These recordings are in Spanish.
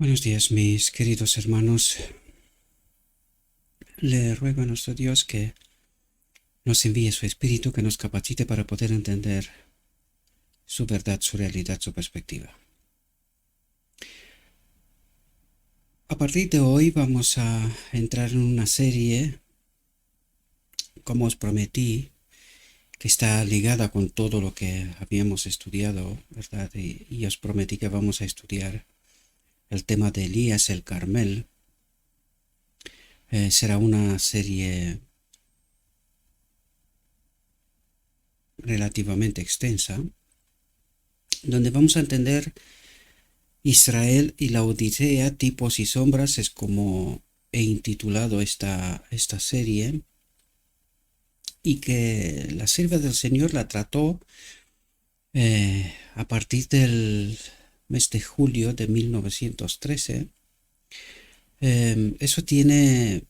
Buenos días, mis queridos hermanos. Le ruego a nuestro Dios que nos envíe su Espíritu, que nos capacite para poder entender su verdad, su realidad, su perspectiva. A partir de hoy vamos a entrar en una serie, como os prometí, que está ligada con todo lo que habíamos estudiado, ¿verdad? Y os prometí que vamos a estudiar el tema de Elías el Carmel. Será una serie relativamente extensa, donde vamos a entender Israel y la Odisea, tipos y sombras, es como he intitulado esta serie, y que la sierva del Señor la trató a partir del mes de julio de 1913. Eso tiene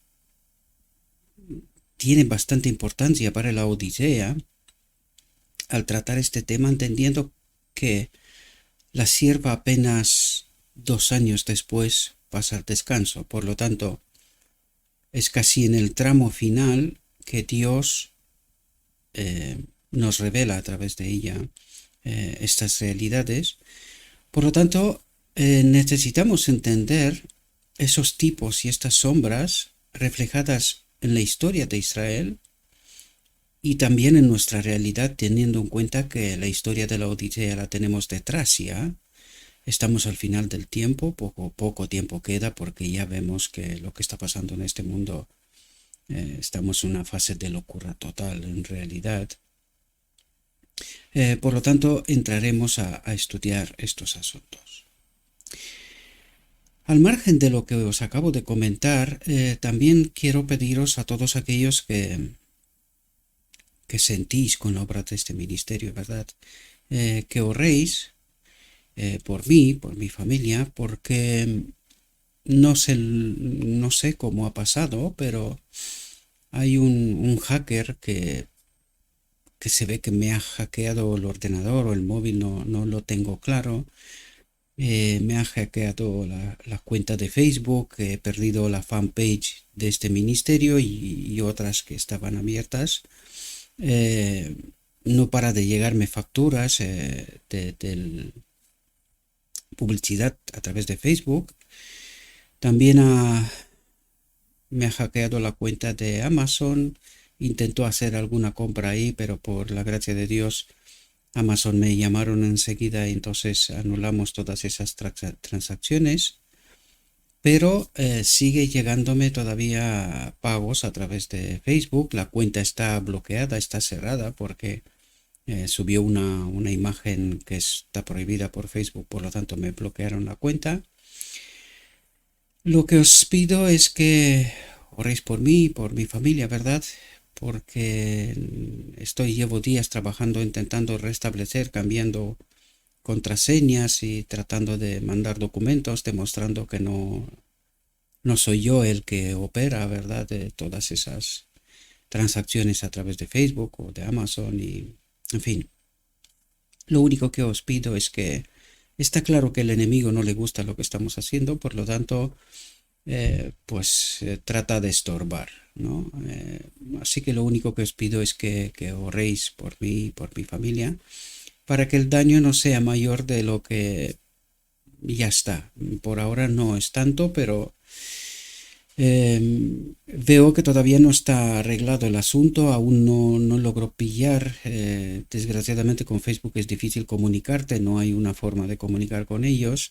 bastante importancia para la Odisea al tratar este tema, entendiendo que la sierva apenas 2 años después pasa al descanso. Por lo tanto, es casi en el tramo final que Dios nos revela a través de ella estas realidades. Por lo tanto, necesitamos entender esos tipos y estas sombras reflejadas en la historia de Israel y también en nuestra realidad, teniendo en cuenta que la historia de la Odisea la tenemos detrás ya. Estamos al final del tiempo, poco tiempo queda, porque ya vemos que lo que está pasando en este mundo, estamos en una fase de locura total en realidad. Por lo tanto, entraremos a estudiar estos asuntos. Al margen de lo que os acabo de comentar, también quiero pediros a todos aquellos que sentís con la obra de este ministerio, ¿verdad? Que oréis por mí, por mi familia, porque no sé cómo ha pasado, pero hay un hacker que se ve que me ha hackeado el ordenador o el móvil, no lo tengo claro. Me ha hackeado la cuenta de Facebook, he perdido la fanpage de este ministerio y otras que estaban abiertas. No para de llegarme facturas de publicidad a través de Facebook. También me ha hackeado la cuenta de Amazon. Intentó hacer alguna compra ahí, pero por la gracia de Dios, Amazon me llamaron enseguida y entonces anulamos todas esas transacciones. Pero sigue llegándome todavía pagos a través de Facebook. La cuenta está bloqueada, está cerrada porque subió una imagen que está prohibida por Facebook, por lo tanto me bloquearon la cuenta. Lo que os pido es que oréis por mí, por mi familia, ¿verdad? Porque llevo días trabajando, intentando restablecer, cambiando contraseñas y tratando de mandar documentos, demostrando que no soy yo el que opera, ¿verdad? De todas esas transacciones a través de Facebook o de Amazon y, en fin. Lo único que os pido es que está claro que el enemigo no le gusta lo que estamos haciendo, por lo tanto, trata de estorbar, ¿no? Así que lo único que os pido es que oréis por mí y por mi familia, para que el daño no sea mayor de lo que ya está. Por ahora no es tanto, pero veo que todavía no está arreglado el asunto, aún no logro pillar. Desgraciadamente con Facebook es difícil comunicarte, no hay una forma de comunicar con ellos.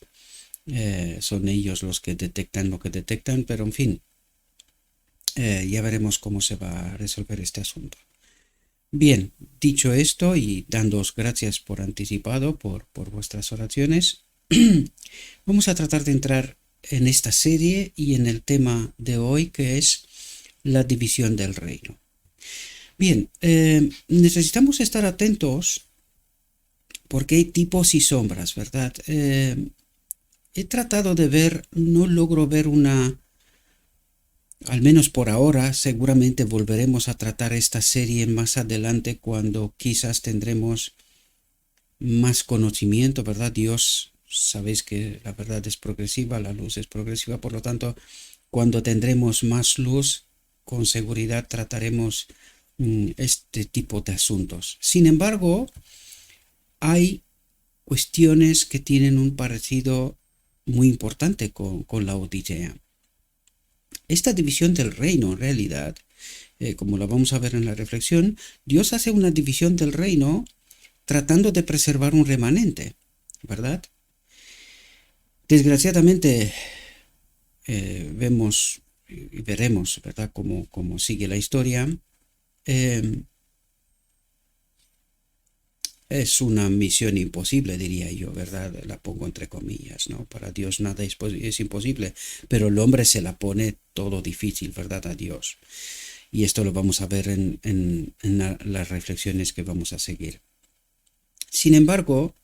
Son ellos los que detectan lo que detectan, pero en fin, ya veremos cómo se va a resolver este asunto. Bien, dicho esto y dándoos gracias por anticipado por vuestras oraciones, vamos a tratar de entrar en esta serie y en el tema de hoy, que es la división del reino. Bien, necesitamos estar atentos porque hay tipos y sombras, ¿verdad? He tratado de ver, no logro ver al menos por ahora. Seguramente volveremos a tratar esta serie más adelante cuando quizás tendremos más conocimiento, ¿verdad? Dios sabéis que la verdad es progresiva, la luz es progresiva, por lo tanto, cuando tendremos más luz, con seguridad trataremos este tipo de asuntos. Sin embargo, hay cuestiones que tienen un parecido muy importante con la Odisea. Esta división del reino, en realidad, como la vamos a ver en la reflexión, Dios hace una división del reino tratando de preservar un remanente, ¿verdad? Desgraciadamente, vemos y veremos, ¿verdad?, cómo sigue la historia. Es una misión imposible, diría yo, ¿verdad? La pongo entre comillas, ¿no? Para Dios nada es imposible, pero el hombre se la pone todo difícil, ¿verdad? A Dios. Y esto lo vamos a ver en las reflexiones que vamos a seguir. Sin embargo,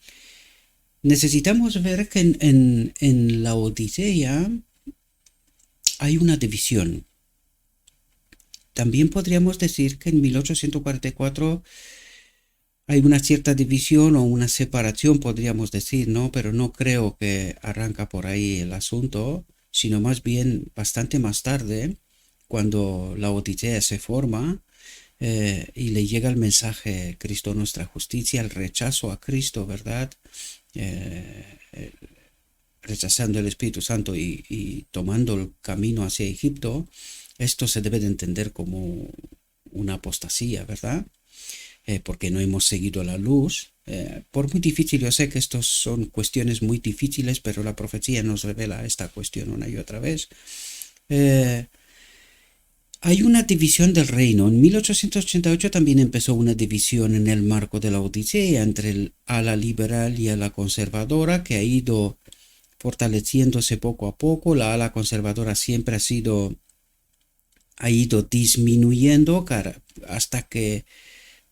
necesitamos ver que en la Odisea hay una división. También podríamos decir que en 1844 hay una cierta división o una separación, podríamos decir, ¿no? Pero no creo que arranca por ahí el asunto, sino más bien bastante más tarde, cuando la Odisea se forma y le llega el mensaje Cristo nuestra justicia, el rechazo a Cristo, ¿verdad? Rechazando el Espíritu Santo y tomando el camino hacia Egipto. Esto se debe de entender como una apostasía, ¿verdad? Porque no hemos seguido la luz. Por muy difícil, yo sé que estos son cuestiones muy difíciles, pero la profecía nos revela esta cuestión una y otra vez. Hay una división del reino. En 1888 también empezó una división en el marco de la Odisea entre el ala liberal y ala conservadora, que ha ido fortaleciéndose poco a poco. La ala conservadora siempre ha ido disminuyendo hasta que,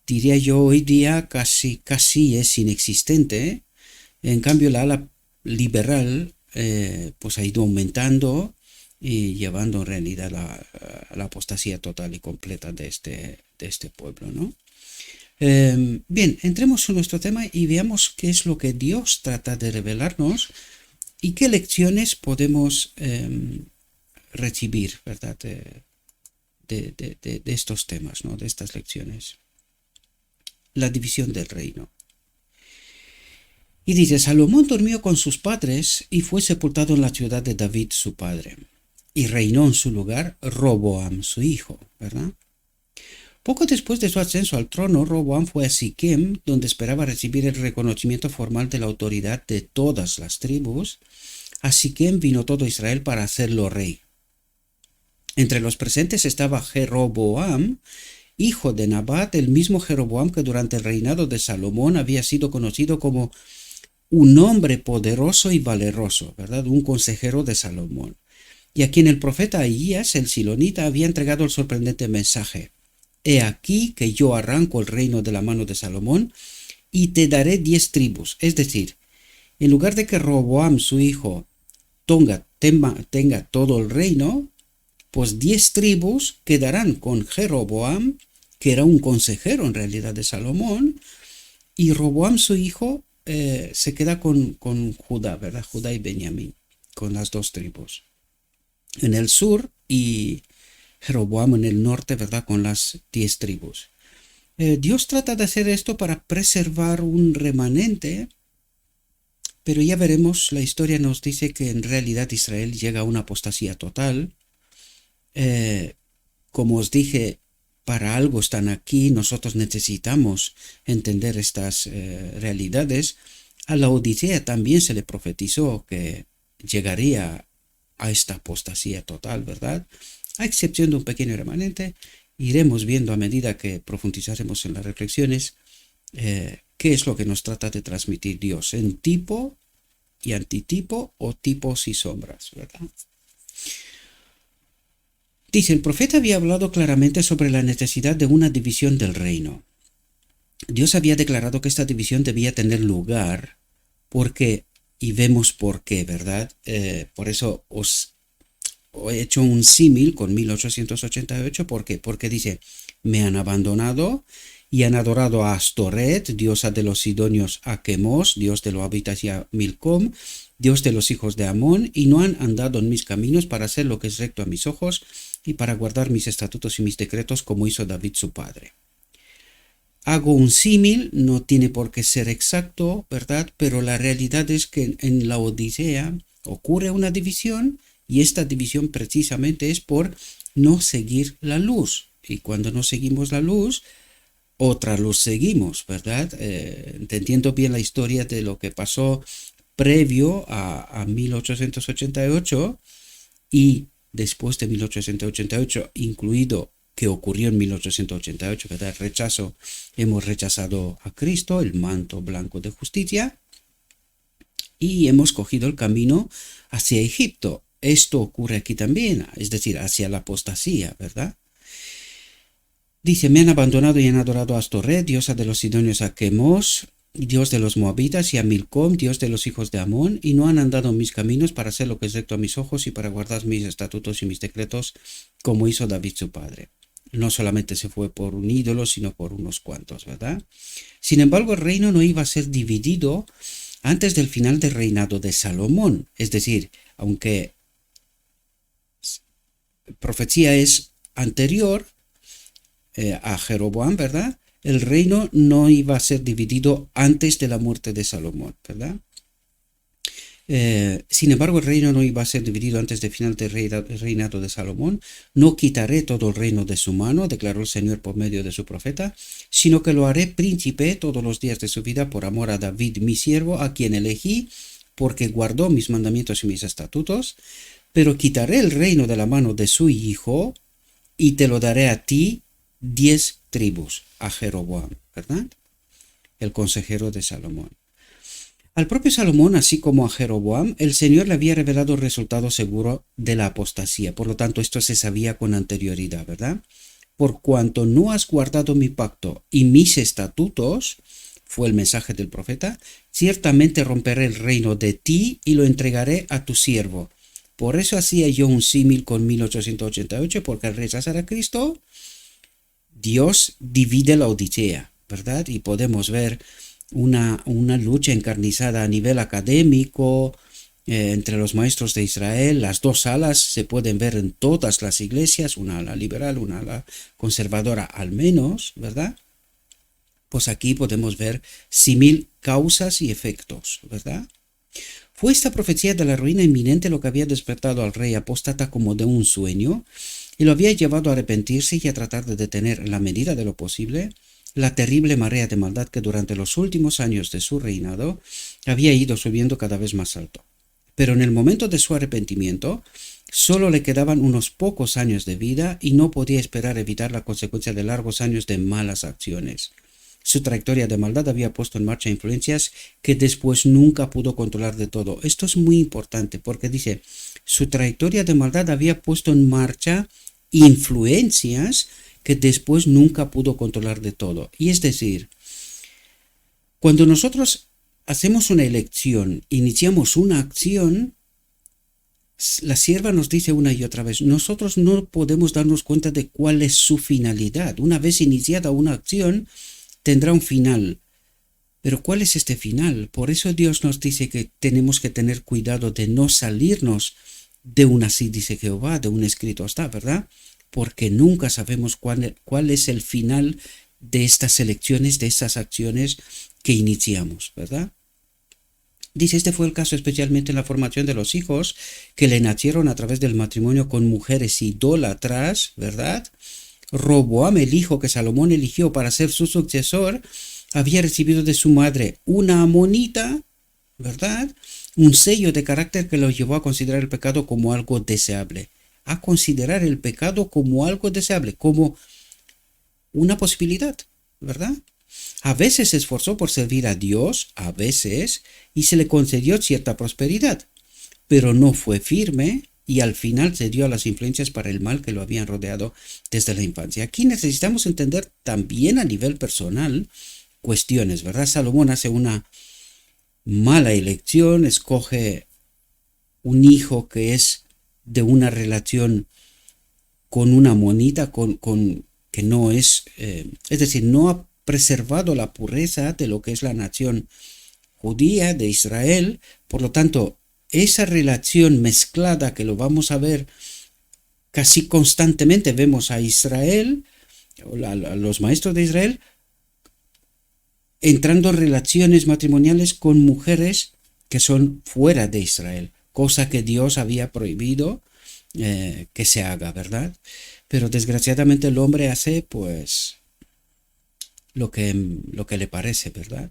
diría yo, hoy día casi es inexistente. En cambio, la ala liberal pues ha ido aumentando y llevando en realidad a la apostasía total y completa de este pueblo, ¿no? Bien, entremos en nuestro tema y veamos qué es lo que Dios trata de revelarnos y qué lecciones podemos recibir, ¿verdad? De estos temas, ¿no? De estas lecciones. La división del reino. Y dice, Salomón durmió con sus padres y fue sepultado en la ciudad de David su padre. Y reinó en su lugar Roboam su hijo, ¿verdad? Poco después de su ascenso al trono, Roboam fue a Siquem, donde esperaba recibir el reconocimiento formal de la autoridad de todas las tribus. A Siquem vino todo Israel para hacerlo rey. Entre los presentes estaba Jeroboam, hijo de Nabat, el mismo Jeroboam que durante el reinado de Salomón había sido conocido como un hombre poderoso y valeroso, ¿verdad? Un consejero de Salomón. Y a quien el profeta Ahías, el silonita, había entregado el sorprendente mensaje. He aquí que yo arranco el reino de la mano de Salomón y te daré 10 tribus. Es decir, en lugar de que Roboam, su hijo, tenga todo el reino, pues 10 tribus quedarán con Jeroboam, que era un consejero en realidad de Salomón, y Roboam, su hijo, se queda con Judá, ¿verdad? Judá y Benjamín, con las 2 tribus. En el sur y Jeroboam en el norte, ¿verdad? Con las 10 tribus. Dios trata de hacer esto para preservar un remanente, pero ya veremos, la historia nos dice que en realidad Israel llega a una apostasía total. Como os dije, para algo están aquí, nosotros necesitamos entender estas realidades. A la Odisea también se le profetizó que llegaría a esta apostasía total, ¿verdad? A excepción de un pequeño remanente, iremos viendo a medida que profundizaremos en las reflexiones qué es lo que nos trata de transmitir Dios en tipo y antitipo o tipos y sombras, ¿verdad? Dice, el profeta había hablado claramente sobre la necesidad de una división del reino. Dios había declarado que esta división debía tener lugar porque, y vemos por qué, ¿verdad? Por eso os he hecho un símil con 1888, ¿por qué? Porque dice, me han abandonado y han adorado a Astoret, diosa de los sidonios, a Quemos, dios de los habitas, y a Milcom, dios de los hijos de Amón, y no han andado en mis caminos para hacer lo que es recto a mis ojos y para guardar mis estatutos y mis decretos como hizo David su padre. Hago un símil, no tiene por qué ser exacto, ¿verdad? Pero la realidad es que en la Odisea ocurre una división y esta división precisamente es por no seguir la luz. Y cuando no seguimos la luz, otra luz seguimos, ¿verdad? Entendiendo bien la historia de lo que pasó previo a 1888 y después de 1888, incluido que ocurrió en 1888, ¿verdad? Hemos rechazado a Cristo, el manto blanco de justicia, y hemos cogido el camino hacia Egipto. Esto ocurre aquí también, es decir, hacia la apostasía, ¿verdad? Dice, me han abandonado y han adorado a Astoret, diosa de los sidonios, a Quemos, dios de los moabitas, y a Milcom, dios de los hijos de Amón, y no han andado en mis caminos para hacer lo que es recto a mis ojos y para guardar mis estatutos y mis decretos, como hizo David su padre. No solamente se fue por un ídolo, sino por unos cuantos, ¿verdad? Sin embargo, el reino no iba a ser dividido antes del final del reinado de Salomón. Es decir, aunque profecía es anterior a Jeroboam, ¿verdad? El reino no iba a ser dividido antes de la muerte de Salomón, ¿verdad? Sin embargo, el reino no iba a ser dividido antes del final del reinado de Salomón. No quitaré todo el reino de su mano, declaró el Señor por medio de su profeta, sino que lo haré príncipe todos los días de su vida por amor a David, mi siervo, a quien elegí, porque guardó mis mandamientos y mis estatutos. Pero quitaré el reino de la mano de su hijo y te lo daré a ti, 10 tribus, a Jeroboam, ¿verdad? El consejero de Salomón. Al propio Salomón, así como a Jeroboam, el Señor le había revelado el resultado seguro de la apostasía. Por lo tanto, esto se sabía con anterioridad, ¿verdad? Por cuanto no has guardado mi pacto y mis estatutos, fue el mensaje del profeta, ciertamente romperé el reino de ti y lo entregaré a tu siervo. Por eso hacía yo un símil con 1888, porque al rechazar a Cristo, Dios divide la Odisea, ¿verdad? Y podemos ver una lucha encarnizada a nivel académico entre los maestros de Israel. Las dos alas se pueden ver en todas las iglesias, una ala liberal, una ala conservadora al menos, ¿verdad? Pues aquí podemos ver símil causas y efectos, ¿verdad? Fue esta profecía de la ruina inminente lo que había despertado al rey apóstata como de un sueño y lo había llevado a arrepentirse y a tratar de detener en la medida de lo posible la terrible marea de maldad que durante los últimos años de su reinado había ido subiendo cada vez más alto. Pero en el momento de su arrepentimiento, solo le quedaban unos pocos años de vida y no podía esperar evitar la consecuencia de largos años de malas acciones. Su trayectoria de maldad había puesto en marcha influencias que después nunca pudo controlar de todo. Esto es muy importante porque dice, su trayectoria de maldad había puesto en marcha influencias que después nunca pudo controlar de todo. Y es decir, cuando nosotros hacemos una elección, iniciamos una acción, la sierva nos dice una y otra vez, nosotros no podemos darnos cuenta de cuál es su finalidad. Una vez iniciada una acción, tendrá un final. Pero ¿cuál es este final? Por eso Dios nos dice que tenemos que tener cuidado de no salirnos de un así dice Jehová, de un escrito está, ¿verdad? Porque nunca sabemos cuál es el final de estas elecciones, de estas acciones que iniciamos, ¿verdad? Dice, este fue el caso especialmente en la formación de los hijos que le nacieron a través del matrimonio con mujeres idólatras, ¿verdad? Roboam, el hijo que Salomón eligió para ser su sucesor, había recibido de su madre una amonita, ¿verdad? Un sello de carácter que lo llevó a considerar el pecado como algo deseable. A considerar el pecado como algo deseable, como una posibilidad, ¿verdad? A veces se esforzó por servir a Dios, a veces, y se le concedió cierta prosperidad, pero no fue firme y al final se dio a las influencias para el mal que lo habían rodeado desde la infancia. Aquí necesitamos entender también a nivel personal cuestiones, ¿verdad? Salomón hace una mala elección, escoge un hijo que es de una relación con una monita, que no es, es decir, no preservado la pureza de lo que es la nación judía de Israel. Por lo tanto, esa relación mezclada que lo vamos a ver casi constantemente, vemos a Israel, a los maestros de Israel, entrando en relaciones matrimoniales con mujeres que son fuera de Israel, cosa que Dios había prohibido que se haga, ¿verdad? Pero desgraciadamente el hombre hace pues lo que le parece, ¿verdad?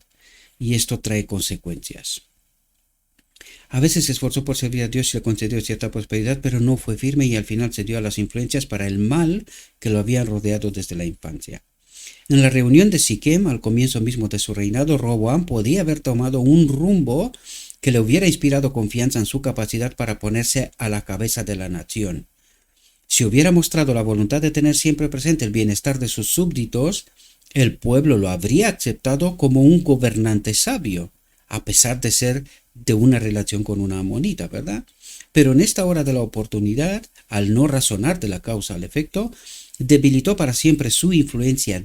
Y esto trae consecuencias. A veces se esforzó por servir a Dios y le concedió cierta prosperidad, pero no fue firme y al final cedió a las influencias para el mal que lo habían rodeado desde la infancia. En la reunión de Siquem, al comienzo mismo de su reinado, Roboam podía haber tomado un rumbo que le hubiera inspirado confianza en su capacidad para ponerse a la cabeza de la nación. Si hubiera mostrado la voluntad de tener siempre presente el bienestar de sus súbditos, el pueblo lo habría aceptado como un gobernante sabio, a pesar de ser de una relación con una amonita, ¿verdad? Pero en esta hora de la oportunidad, al no razonar de la causa al efecto, debilitó para siempre su influencia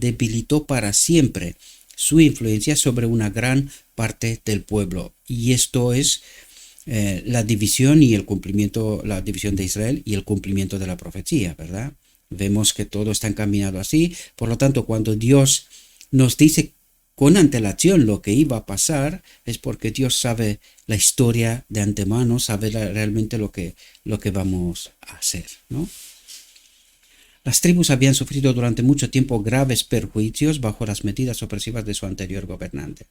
sobre una gran parte del pueblo. Y esto es la división y el cumplimiento, la división de Israel y el cumplimiento de la profecía, ¿verdad? Vemos que todo está encaminado así. Por lo tanto, cuando Dios nos dice con antelación lo que iba a pasar, es porque Dios sabe la historia de antemano, sabe realmente lo que vamos a hacer, ¿no? Las tribus habían sufrido durante mucho tiempo graves perjuicios bajo las medidas opresivas de su anterior gobernante.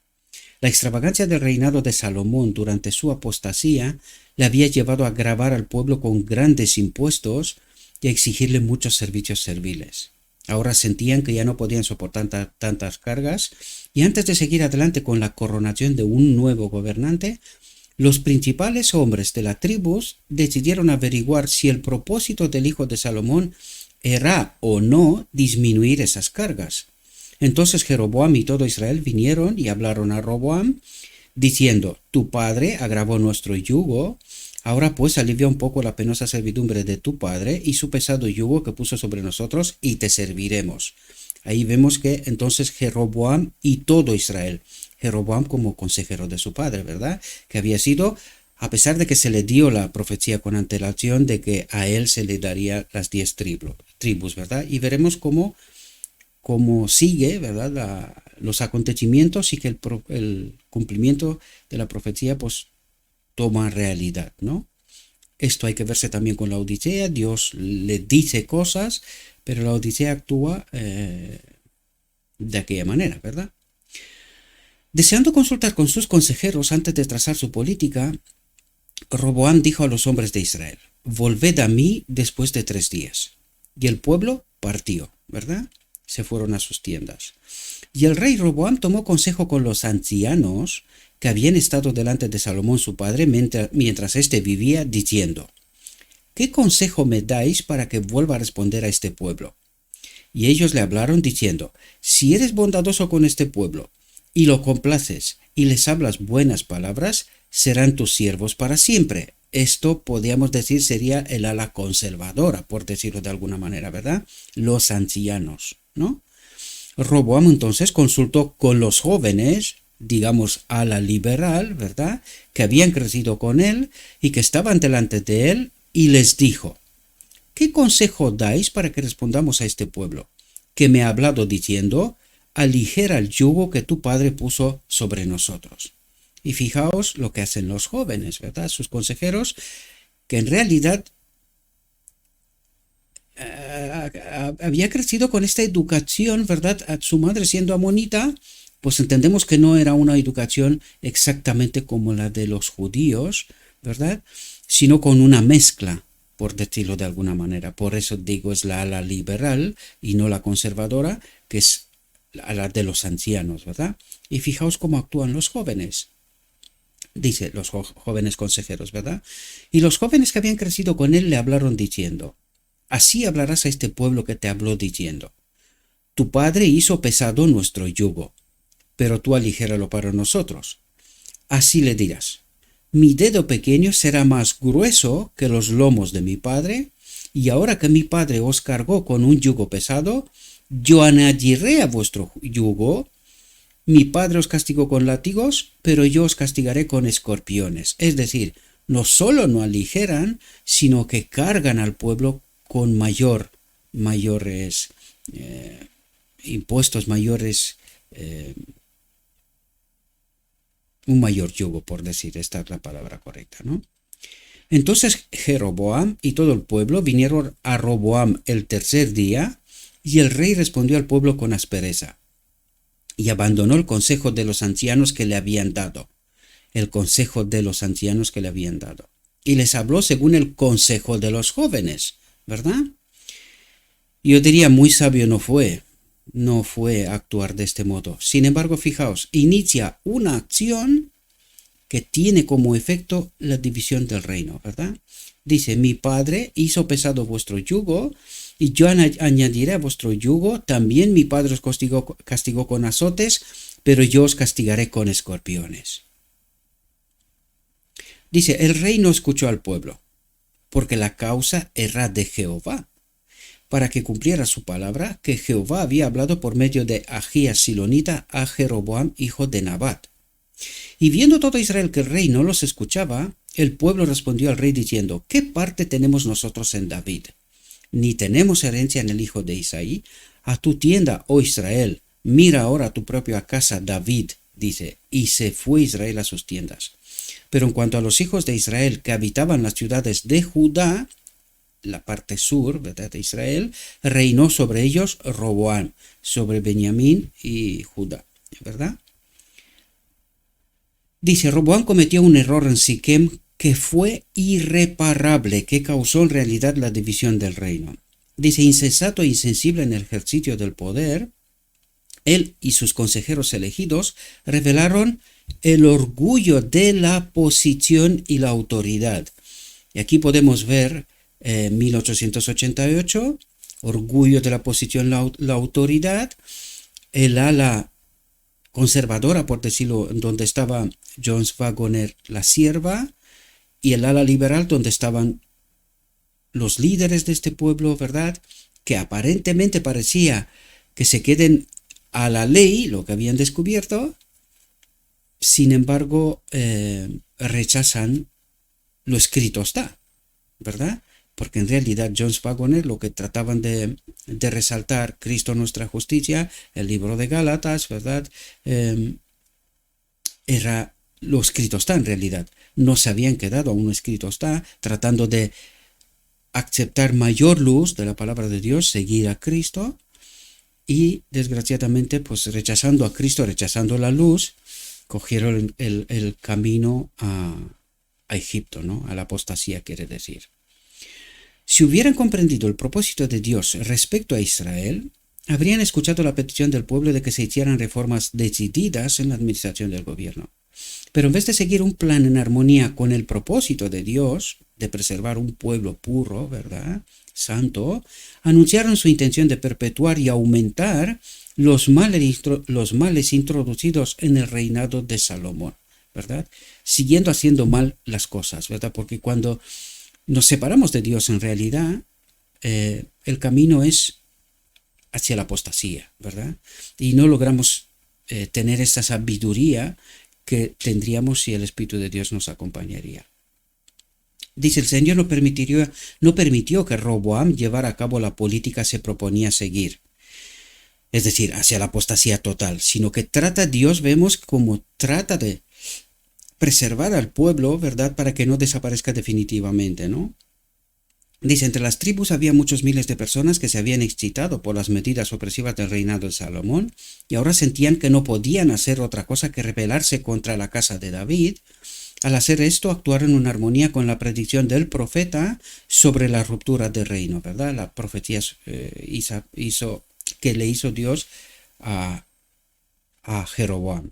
La extravagancia del reinado de Salomón durante su apostasía le había llevado a gravar al pueblo con grandes impuestos y a exigirle muchos servicios serviles. Ahora sentían que ya no podían soportar tantas cargas, y antes de seguir adelante con la coronación de un nuevo gobernante, los principales hombres de la tribu decidieron averiguar si el propósito del hijo de Salomón era o no disminuir esas cargas. Entonces Jeroboam y todo Israel vinieron y hablaron a Roboam, diciendo: tu padre agravó nuestro yugo, ahora pues alivia un poco la penosa servidumbre de tu padre y su pesado yugo que puso sobre nosotros, y te serviremos. Ahí vemos que entonces Jeroboam y todo Israel, Jeroboam como consejero de su padre, ¿verdad? Que había sido, a pesar de que se le dio la profecía con antelación de que a él se le daría las 10 tribus, ¿verdad? Y veremos cómo sigue, ¿verdad? Los acontecimientos, y que el cumplimiento de la profecía pues toma realidad, ¿no? Esto hay que verse también con la Odisea. Dios le dice cosas, pero la Odisea actúa de aquella manera, ¿verdad? Deseando consultar con sus consejeros antes de trazar su política, Roboam dijo a los hombres de Israel: volved a mí después de 3 días. Y el pueblo partió, ¿verdad? Se fueron a sus tiendas. Y el rey Roboam tomó consejo con los ancianos que habían estado delante de Salomón su padre mientras éste vivía, diciendo: ¿qué consejo me dais para que vuelva a responder a este pueblo? Y ellos le hablaron diciendo: si eres bondadoso con este pueblo y lo complaces y les hablas buenas palabras, serán tus siervos para siempre. Esto, podríamos decir, sería el ala conservadora, por decirlo de alguna manera, ¿verdad? Los ancianos, ¿no? Roboam entonces consultó con los jóvenes, digamos ala liberal, ¿verdad?, que habían crecido con él y que estaban delante de él, y les dijo: ¿qué consejo dais para que respondamos a este pueblo, que me ha hablado diciendo: aligera el yugo que tu padre puso sobre nosotros? Y fijaos lo que hacen los jóvenes, ¿verdad?, sus consejeros, que en realidad había crecido con esta educación, ¿verdad? A su madre siendo amonita, pues entendemos que no era una educación exactamente como la de los judíos, ¿verdad?, sino con una mezcla, por decirlo de alguna manera. Por eso digo, es la ala liberal y no la conservadora, que es la de los ancianos, ¿verdad? Y fijaos cómo actúan los jóvenes. Dice los jóvenes consejeros, ¿verdad? Y los jóvenes que habían crecido con él le hablaron diciendo: así hablarás a este pueblo que te habló diciendo: tu padre hizo pesado nuestro yugo, pero tú aligéralo para nosotros. Así le dirás: mi dedo pequeño será más grueso que los lomos de mi padre, y ahora que mi padre os cargó con un yugo pesado, yo añadiré a vuestro yugo. Mi padre os castigó con látigos, pero yo os castigaré con escorpiones. Es decir, no solo no aligeran, sino que cargan al pueblo con mayores impuestos, un mayor yugo, por decir, esta es la palabra correcta, ¿no? Entonces Jeroboam y todo el pueblo vinieron a Roboam el tercer día, y el rey respondió al pueblo con aspereza, y abandonó el consejo de los ancianos que le habían dado. El consejo de los ancianos que le habían dado. Y les habló según el consejo de los jóvenes, ¿verdad? Yo diría muy sabio no fue actuar de este modo. Sin embargo, fijaos, inicia una acción que tiene como efecto la división del reino, ¿verdad? Dice, mi padre hizo pesado vuestro yugo, y yo añadiré a vuestro yugo. También mi padre os castigó con azotes, pero yo os castigaré con escorpiones. Dice, el rey no escuchó al pueblo, porque la causa era de Jehová, para que cumpliera su palabra que Jehová había hablado por medio de Ahías Silonita a Jeroboam, hijo de Nabat. Y viendo todo Israel que el rey no los escuchaba, el pueblo respondió al rey diciendo, ¿qué parte tenemos nosotros en David? Ni tenemos herencia en el hijo de Isaí. A tu tienda, oh Israel, mira ahora a tu propia casa, David, dice, y se fue Israel a sus tiendas. Pero en cuanto a los hijos de Israel que habitaban las ciudades de Judá, la parte sur, ¿verdad?, de Israel, reinó sobre ellos Roboam, sobre Benjamín y Judá, ¿verdad? Dice, Roboam cometió un error en Siquem que fue irreparable, que causó en realidad la división del reino. Dice, insensato e insensible en el ejercicio del poder, él y sus consejeros elegidos revelaron el orgullo de la posición y la autoridad. Y aquí podemos ver 1888, orgullo de la posición, la autoridad, el ala conservadora, por decirlo, donde estaba Jones Wagoner, la sierva, y el ala liberal, donde estaban los líderes de este pueblo, ¿verdad?, que aparentemente parecía que se queden a la ley, lo que habían descubierto. Sin embargo, rechazan lo escrito está, ¿verdad? Porque en realidad Jones Wagoner lo que trataban de resaltar, Cristo nuestra justicia, el libro de Gálatas, ¿verdad? Era lo escrito está en realidad. No se habían quedado a un escrito está, tratando de aceptar mayor luz de la palabra de Dios, seguir a Cristo, y desgraciadamente pues rechazando a Cristo, rechazando la luz, cogieron el camino a Egipto, ¿no? A la apostasía, quiere decir. Si hubieran comprendido el propósito de Dios respecto a Israel, habrían escuchado la petición del pueblo de que se hicieran reformas decididas en la administración del gobierno. Pero en vez de seguir un plan en armonía con el propósito de Dios, de preservar un pueblo puro, ¿verdad?, santo, anunciaron su intención de perpetuar y aumentar los males introducidos en el reinado de Salomón, ¿verdad?, siguiendo haciendo mal las cosas, ¿verdad?, porque cuando nos separamos de Dios en realidad, el camino es hacia la apostasía, ¿verdad?, y no logramos tener esa sabiduría que tendríamos si el Espíritu de Dios nos acompañaría. Dice, el Señor no permitió que Roboam llevara a cabo la política que se proponía seguir, es decir, hacia la apostasía total, sino que Dios vemos como trata de preservar al pueblo, ¿verdad?, para que no desaparezca definitivamente, ¿no? Dice, entre las tribus había muchos miles de personas que se habían excitado por las medidas opresivas del reinado de Salomón, y ahora sentían que no podían hacer otra cosa que rebelarse contra la casa de David. Al hacer esto, actuaron en armonía con la predicción del profeta sobre la ruptura del reino, ¿verdad? La profecía que le hizo Dios a Jeroboam.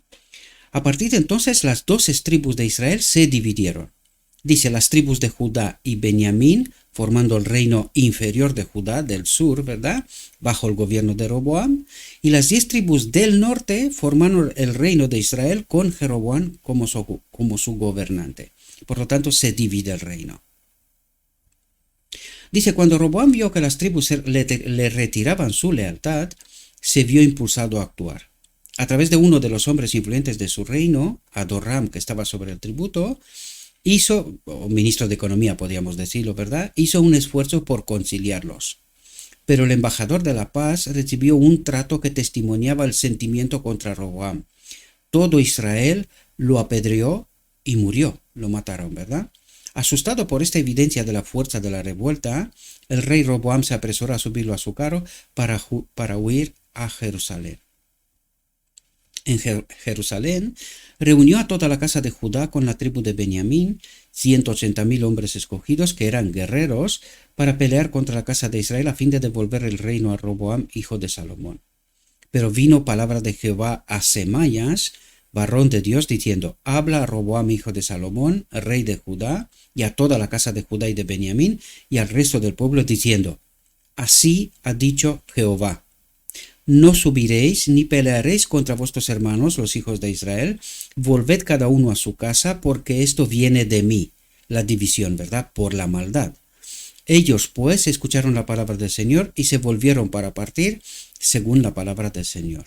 A partir de entonces, las 12 tribus de Israel se dividieron. Dice, las tribus de Judá y Benjamín, formando el reino inferior de Judá del sur, ¿verdad?, bajo el gobierno de Roboam, y las 10 tribus del norte formaron el reino de Israel con Jeroboam como su gobernante. Por lo tanto, se divide el reino. Dice, cuando Roboam vio que las tribus le retiraban su lealtad, se vio impulsado a actuar. A través de uno de los hombres influyentes de su reino, Adoram, que estaba sobre el tributo, o ministro de Economía, podríamos decirlo, ¿verdad? Hizo un esfuerzo por conciliarlos. Pero el embajador de la paz recibió un trato que testimoniaba el sentimiento contra Roboam. Todo Israel lo apedreó y murió, lo mataron, ¿verdad? Asustado por esta evidencia de la fuerza de la revuelta, el rey Roboam se apresuró a subirlo a su carro para huir a Jerusalén. En Jerusalén reunió a toda la casa de Judá con la tribu de Benjamín, 180.000 hombres escogidos que eran guerreros para pelear contra la casa de Israel a fin de devolver el reino a Roboam, hijo de Salomón. Pero vino palabra de Jehová a Semaías, varón de Dios, diciendo: habla a Roboam, hijo de Salomón, rey de Judá, y a toda la casa de Judá y de Benjamín, y al resto del pueblo, diciendo: así ha dicho Jehová: no subiréis ni pelearéis contra vuestros hermanos, los hijos de Israel. Volved cada uno a su casa, porque esto viene de mí. La división, ¿verdad? Por la maldad. Ellos, pues, escucharon la palabra del Señor y se volvieron para partir según la palabra del Señor.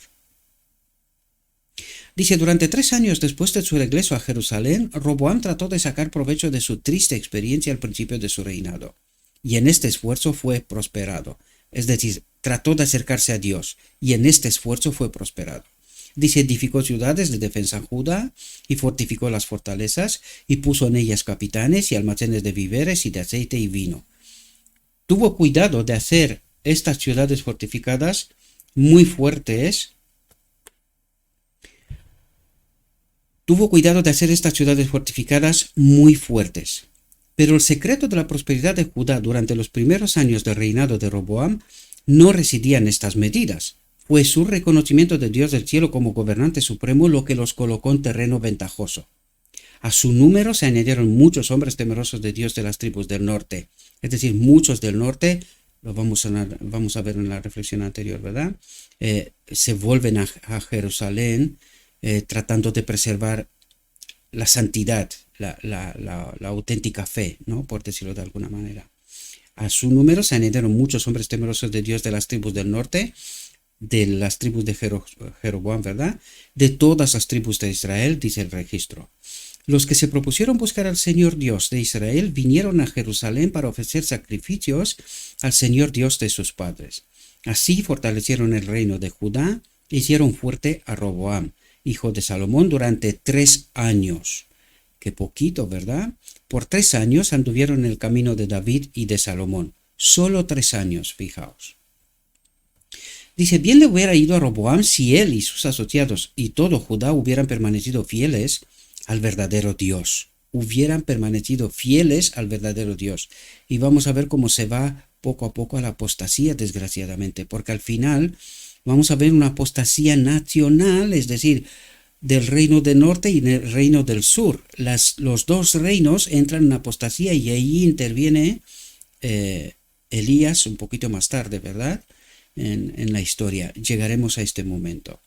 Dice, durante 3 años después de su regreso a Jerusalén, Roboam trató de sacar provecho de su triste experiencia al principio de su reinado. Y en este esfuerzo fue prosperado. Es decir, trató de acercarse a Dios, y en este esfuerzo fue prosperado. Dice, edificó ciudades de defensa en Judá, y fortificó las fortalezas, y puso en ellas capitanes y almacenes de víveres y de aceite y vino. Tuvo cuidado de hacer estas ciudades fortificadas muy fuertes. Pero el secreto de la prosperidad de Judá durante los primeros años del reinado de Roboam no residía en estas medidas. Fue su reconocimiento de Dios del cielo como gobernante supremo lo que los colocó en terreno ventajoso. A su número se añadieron muchos hombres temerosos de Dios de las tribus del norte. Es decir, muchos del norte, lo vamos a ver en la reflexión anterior, ¿verdad? Se vuelven a Jerusalén tratando de preservar la santidad, la auténtica fe, ¿no? Por decirlo de alguna manera. A su número se añadieron muchos hombres temerosos de Dios de las tribus del norte, de las tribus de Jeroboam, ¿verdad? De todas las tribus de Israel, dice el registro. Los que se propusieron buscar al Señor Dios de Israel vinieron a Jerusalén para ofrecer sacrificios al Señor Dios de sus padres. Así fortalecieron el reino de Judá e hicieron fuerte a Roboam, hijo de Salomón, durante 3 años. Qué poquito, ¿verdad? Por 3 años anduvieron en el camino de David y de Salomón. Solo 3 años, fijaos. Dice, bien le hubiera ido a Roboam si él y sus asociados y todo Judá hubieran permanecido fieles al verdadero Dios. Hubieran permanecido fieles al verdadero Dios. Y vamos a ver cómo se va poco a poco a la apostasía, desgraciadamente, porque al final vamos a ver una apostasía nacional, es decir, del reino del norte y del reino del sur. Los dos reinos entran en apostasía y ahí interviene Elías un poquito más tarde, ¿verdad? En la historia. Llegaremos a este momento.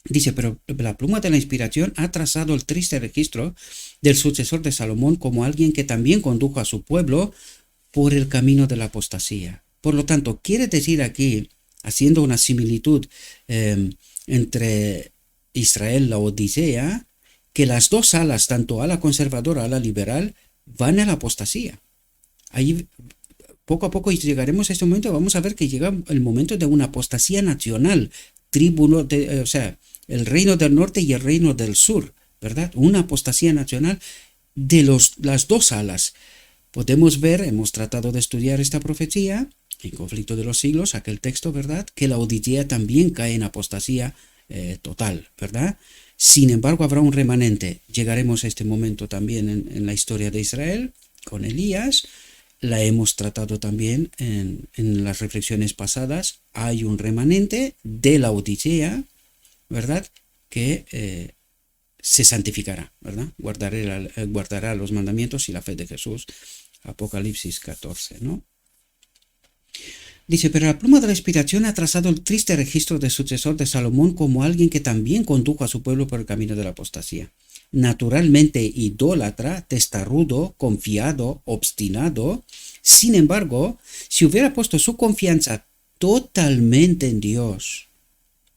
Dice, pero la pluma de la inspiración ha trazado el triste registro del sucesor de Salomón como alguien que también condujo a su pueblo por el camino de la apostasía. Por lo tanto, quiere decir aquí, haciendo una similitud entre Israel, la Odisea, que las dos alas, tanto ala conservadora, ala liberal, van a la apostasía. Ahí, poco a poco llegaremos a este momento, vamos a ver que llega el momento de una apostasía nacional, el reino del norte y el reino del sur, ¿verdad? Una apostasía nacional de las dos alas. Podemos ver, hemos tratado de estudiar esta profecía, en Conflicto de los Siglos, aquel texto, ¿verdad? Que la Odisea también cae en apostasía total, ¿verdad? Sin embargo, habrá un remanente. Llegaremos a este momento también en la historia de Israel, con Elías. La hemos tratado también en las reflexiones pasadas. Hay un remanente de la Odisea, ¿verdad? Que se santificará, ¿verdad? Guardará los mandamientos y la fe de Jesús. Apocalipsis 14, ¿no? Dice, pero la pluma de la inspiración ha trazado el triste registro del sucesor de Salomón como alguien que también condujo a su pueblo por el camino de la apostasía. Naturalmente idólatra, testarudo, confiado, obstinado, Sin embargo, si hubiera puesto su confianza totalmente en Dios,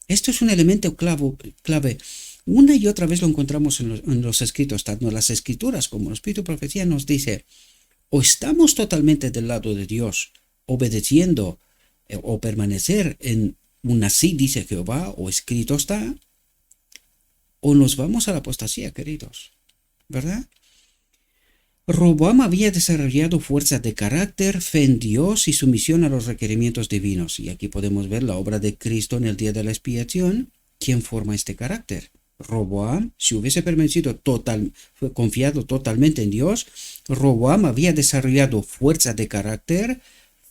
esto es un elemento clave. Una y otra vez lo encontramos en los escritos, tanto en las escrituras como en el Espíritu de Profecía nos dice, o estamos totalmente del lado de Dios, obedeciendo o permanecer en un así dice Jehová o escrito está, o nos vamos a la apostasía, queridos, ¿verdad? Roboam había desarrollado fuerza de carácter, fe en Dios y sumisión a los requerimientos divinos. Y aquí podemos ver la obra de Cristo en el día de la expiación. ¿Quién forma este carácter? Roboam, si hubiese confiado totalmente en Dios, Roboam había desarrollado fuerza de carácter,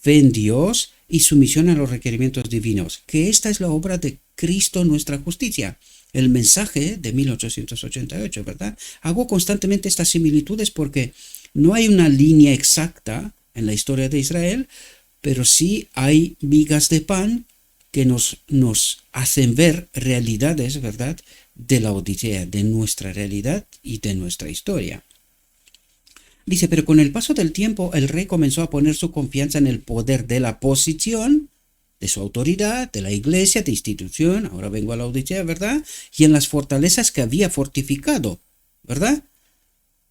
fe en Dios y sumisión a los requerimientos divinos. Que esta es la obra de Cristo, nuestra justicia. El mensaje de 1888, ¿verdad? Hago constantemente estas similitudes porque no hay una línea exacta en la historia de Israel, pero sí hay migas de pan que nos hacen ver realidades, ¿verdad?, de la Odisea, de nuestra realidad y de nuestra historia. Dice, pero con el paso del tiempo el rey comenzó a poner su confianza en el poder de la posición, de su autoridad, de la iglesia, de institución, ahora vengo a la Odisea, ¿verdad? Y en las fortalezas que había fortificado, ¿verdad?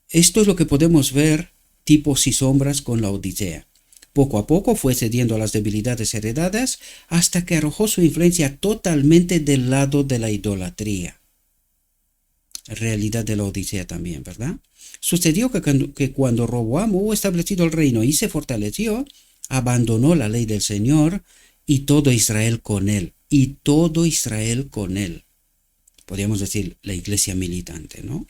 Esto es lo que podemos ver, tipos y sombras con la Odisea. Poco a poco fue cediendo a las debilidades heredadas hasta que arrojó su influencia totalmente del lado de la idolatría. Realidad de la Odisea también, ¿verdad? Sucedió que cuando Roboam hubo establecido el reino y se fortaleció, abandonó la ley del Señor y todo Israel con él. Y todo Israel con él. Podríamos decir la iglesia militante, ¿no?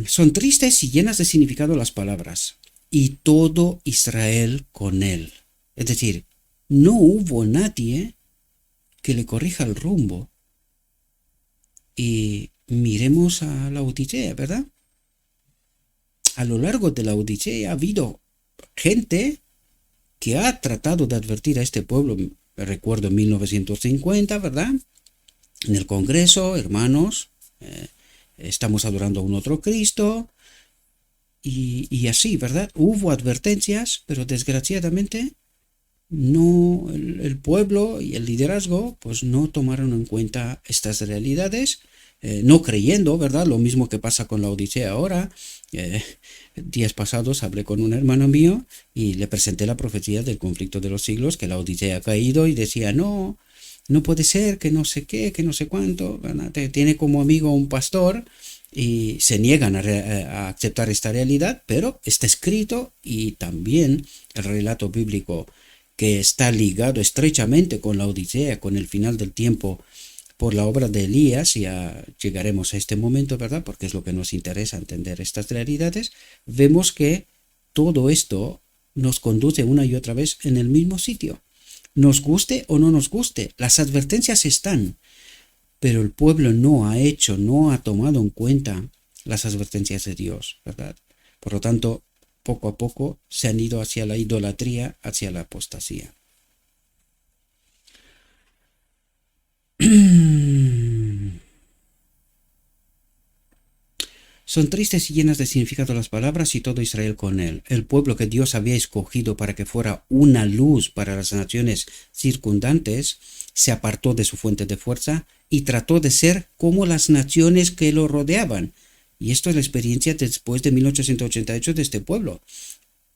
Son tristes y llenas de significado las palabras. Y todo Israel con él. Es decir, no hubo nadie que le corrija el rumbo. Y miremos a la Odisea, ¿verdad? A lo largo de la Odisea ha habido gente que ha tratado de advertir a este pueblo. Me recuerdo en 1950, ¿verdad? En el Congreso, hermanos, estamos adorando a un otro Cristo. Y así, ¿verdad? Hubo advertencias, pero desgraciadamente no, el pueblo y el liderazgo pues no tomaron en cuenta estas realidades, no creyendo, ¿verdad? Lo mismo que pasa con la Odisea ahora. Días pasados hablé con un hermano mío y le presenté la profecía del conflicto de los siglos, que la Odisea ha caído, y decía, no puede ser, que no sé qué, que no sé cuánto, ¿verdad? Tiene como amigo un pastor y se niegan a aceptar esta realidad, pero está escrito, y también el relato bíblico que está ligado estrechamente con la Odisea, con el final del tiempo, por la obra de Elías. Ya llegaremos a este momento, ¿verdad? Porque es lo que nos interesa entender estas realidades. Vemos que todo esto nos conduce una y otra vez en el mismo sitio. Nos guste o no nos guste, las advertencias están, pero el pueblo no ha tomado en cuenta las advertencias de Dios, ¿verdad? Por lo tanto, poco a poco se han ido hacia la idolatría, hacia la apostasía. Son tristes y llenas de significado las palabras, y todo Israel con él. El pueblo que Dios había escogido para que fuera una luz para las naciones circundantes, se apartó de su fuente de fuerza y trató de ser como las naciones que lo rodeaban. Y esto es la experiencia después de 1888 de este pueblo.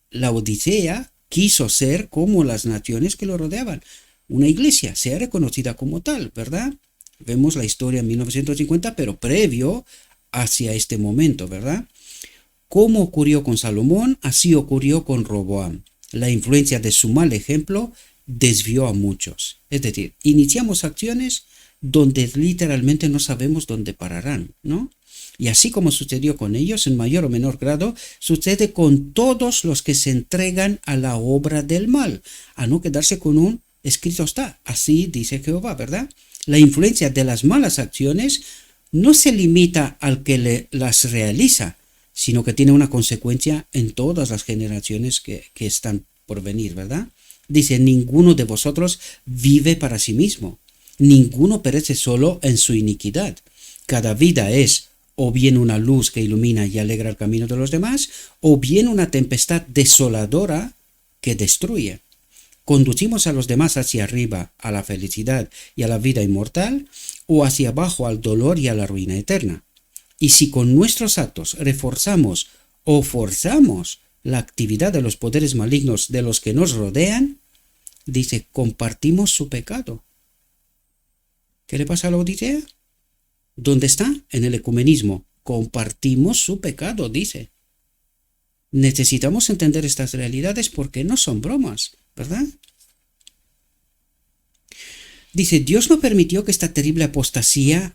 La Odisea quiso ser como las naciones que lo rodeaban. Una iglesia sea reconocida como tal, ¿verdad? Vemos la historia en 1950, pero previo hacia este momento, ¿verdad? Como ocurrió con Salomón, así ocurrió con Roboam. La influencia de su mal ejemplo desvió a muchos. Es decir, iniciamos acciones donde literalmente no sabemos dónde pararán, ¿no? Y así como sucedió con ellos, en mayor o menor grado, sucede con todos los que se entregan a la obra del mal, a no quedarse con un escrito está, así dice Jehová, ¿verdad? La influencia de las malas acciones no se limita al que las realiza, sino que tiene una consecuencia en todas las generaciones que están por venir, ¿verdad? Dice, ninguno de vosotros vive para sí mismo, ninguno perece solo en su iniquidad. Cada vida es o bien una luz que ilumina y alegra el camino de los demás, o bien una tempestad desoladora que destruye. ¿Conducimos a los demás hacia arriba, a la felicidad y a la vida inmortal, o hacia abajo al dolor y a la ruina eterna? Y si con nuestros actos reforzamos o forzamos la actividad de los poderes malignos de los que nos rodean, dice, compartimos su pecado. ¿Qué le pasa a la Odisea? ¿Dónde está? En el ecumenismo. Compartimos su pecado, dice. Necesitamos entender estas realidades porque no son bromas, ¿verdad? Dice, Dios no permitió que esta terrible apostasía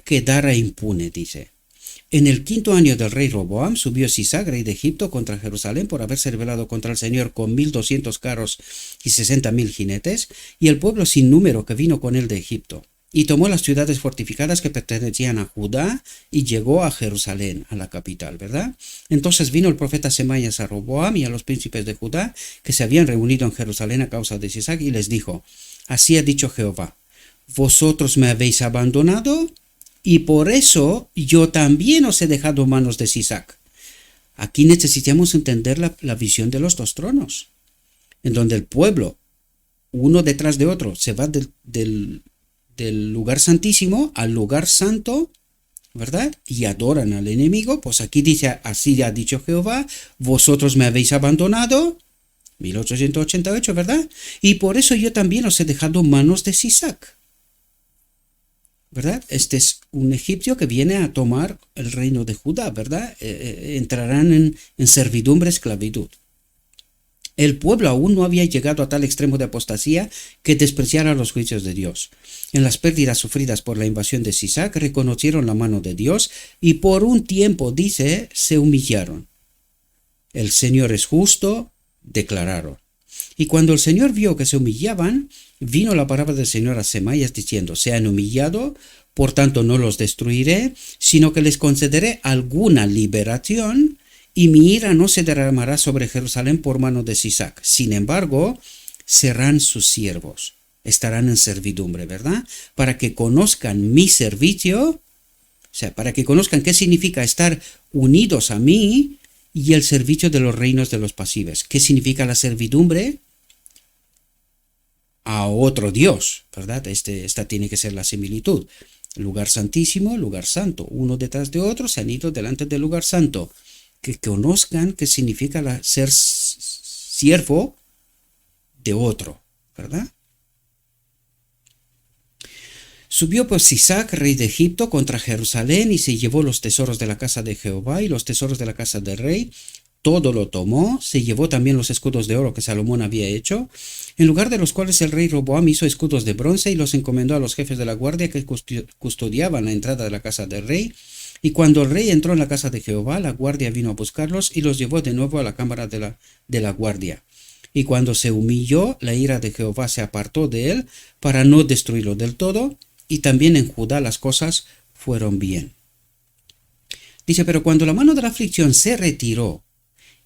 quedara impune, dice. En el 5.º año del rey Roboam subió Sisac, rey de Egipto, contra Jerusalén por haberse rebelado contra el Señor con 1.200 carros y 60.000 jinetes, y el pueblo sin número que vino con él de Egipto. Y tomó las ciudades fortificadas que pertenecían a Judá y llegó a Jerusalén, a la capital, ¿verdad? Entonces vino el profeta Semaías a Roboam y a los príncipes de Judá que se habían reunido en Jerusalén a causa de Sisac y les dijo, así ha dicho Jehová, vosotros me habéis abandonado y por eso yo también os he dejado en manos de Sisac. Aquí necesitamos entender la visión de los dos tronos, en donde el pueblo, uno detrás de otro, se va del lugar santísimo al lugar santo, ¿verdad? Y adoran al enemigo. Pues aquí dice, así ha dicho Jehová, vosotros me habéis abandonado, 1888, ¿verdad? Y por eso yo también os he dejado en manos de Sisac, ¿verdad? Este es un egipcio que viene a tomar el reino de Judá, ¿verdad? Entrarán en servidumbre, esclavitud. El pueblo aún no había llegado a tal extremo de apostasía que despreciara los juicios de Dios. En las pérdidas sufridas por la invasión de Sisac reconocieron la mano de Dios y por un tiempo, dice, se humillaron. El Señor es justo, declararon. Y cuando el Señor vio que se humillaban, vino la palabra del Señor a Semaías diciendo, se han humillado, por tanto no los destruiré, sino que les concederé alguna liberación, y mi ira no se derramará sobre Jerusalén por mano de Sisac. Sin embargo, serán sus siervos, estarán en servidumbre, ¿verdad? Para que conozcan mi servicio, o sea, para que conozcan qué significa estar unidos a mí y el servicio de los reinos de los pasivos. ¿Qué significa la servidumbre? A otro Dios, ¿verdad? Esta tiene que ser la similitud. Lugar santísimo, lugar santo. Uno detrás de otro se han ido delante del lugar santo. Que conozcan qué significa ser siervo de otro, ¿verdad? Subió pues Sisac, rey de Egipto, contra Jerusalén y se llevó los tesoros de la casa de Jehová y los tesoros de la casa del rey. Todo lo tomó, se llevó también los escudos de oro que Salomón había hecho, en lugar de los cuales el rey Roboam hizo escudos de bronce y los encomendó a los jefes de la guardia que custodiaban la entrada de la casa del rey. Y cuando el rey entró en la casa de Jehová, la guardia vino a buscarlos y los llevó de nuevo a la cámara de la guardia. Y cuando se humilló, la ira de Jehová se apartó de él para no destruirlo del todo, y también en Judá las cosas fueron bien. Dice, pero cuando la mano de la aflicción se retiró,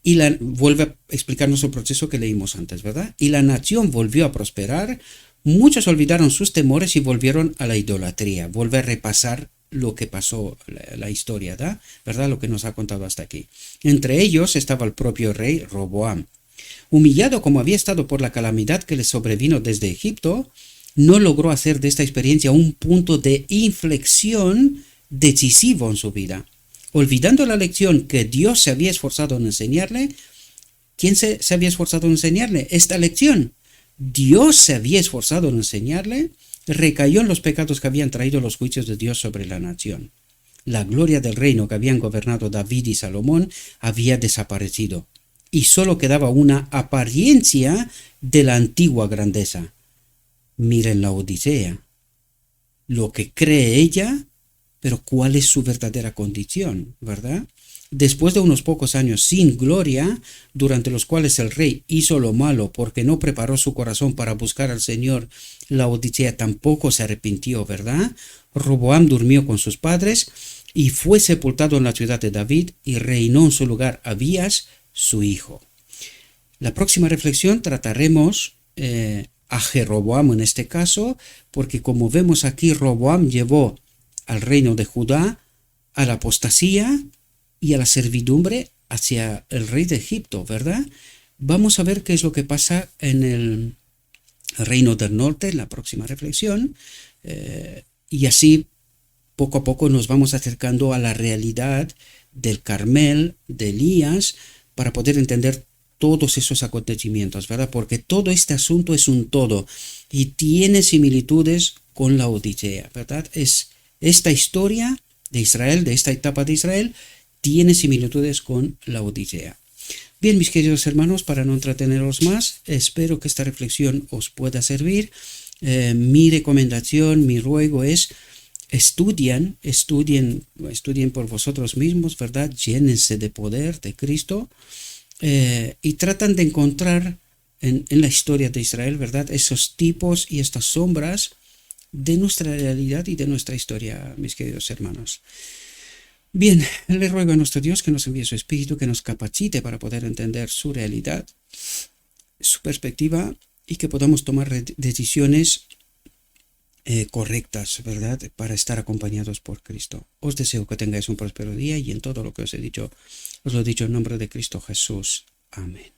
y vuelve a explicarnos el proceso que leímos antes, ¿verdad? Y la nación volvió a prosperar, muchos olvidaron sus temores y volvieron a la idolatría. Vuelve a repasar lo que pasó, la historia, ¿verdad? Lo que nos ha contado hasta aquí. Entre ellos estaba el propio rey Roboam. Humillado como había estado por la calamidad que le sobrevino desde Egipto, no logró hacer de esta experiencia un punto de inflexión decisivo en su vida. Olvidando la lección que Dios se había esforzado en enseñarle, ¿quién se había esforzado en enseñarle esta lección? Dios se había esforzado en enseñarle, recayó en los pecados que habían traído los juicios de Dios sobre la nación. La gloria del reino que habían gobernado David y Salomón había desaparecido, y solo quedaba una apariencia de la antigua grandeza. Miren la Odisea, lo que cree ella, pero cuál es su verdadera condición, ¿verdad? Después de unos pocos años sin gloria, durante los cuales el rey hizo lo malo porque no preparó su corazón para buscar al Señor, la Odisea tampoco se arrepintió, ¿verdad? Roboam durmió con sus padres y fue sepultado en la ciudad de David y reinó en su lugar Abías, su hijo. La próxima reflexión trataremos a Jeroboam en este caso, porque como vemos aquí, Roboam llevó al reino de Judá, a la apostasía y a la servidumbre hacia el rey de Egipto, ¿verdad? Vamos a ver qué es lo que pasa en el reino del norte en la próxima reflexión, y así poco a poco nos vamos acercando a la realidad del Carmel, de Elías, para poder entender todos esos acontecimientos, ¿verdad? Porque todo este asunto es un todo y tiene similitudes con la Odisea, ¿verdad? Es esta historia de Israel, de esta etapa de Israel, tiene similitudes con la Odisea. Bien, mis queridos hermanos, para no entreteneros más, espero que esta reflexión os pueda servir. Mi recomendación, mi ruego es estudien por vosotros mismos, ¿verdad? Llénense de poder de Cristo, y tratan de encontrar en la historia de Israel, ¿verdad? Esos tipos y estas sombras de nuestra realidad y de nuestra historia, mis queridos hermanos. Bien, le ruego a nuestro Dios que nos envíe su Espíritu, que nos capacite para poder entender su realidad, su perspectiva, y que podamos tomar decisiones correctas, ¿verdad? Para estar acompañados por Cristo. Os deseo que tengáis un próspero día y en todo lo que os he dicho, os lo he dicho en nombre de Cristo Jesús. Amén.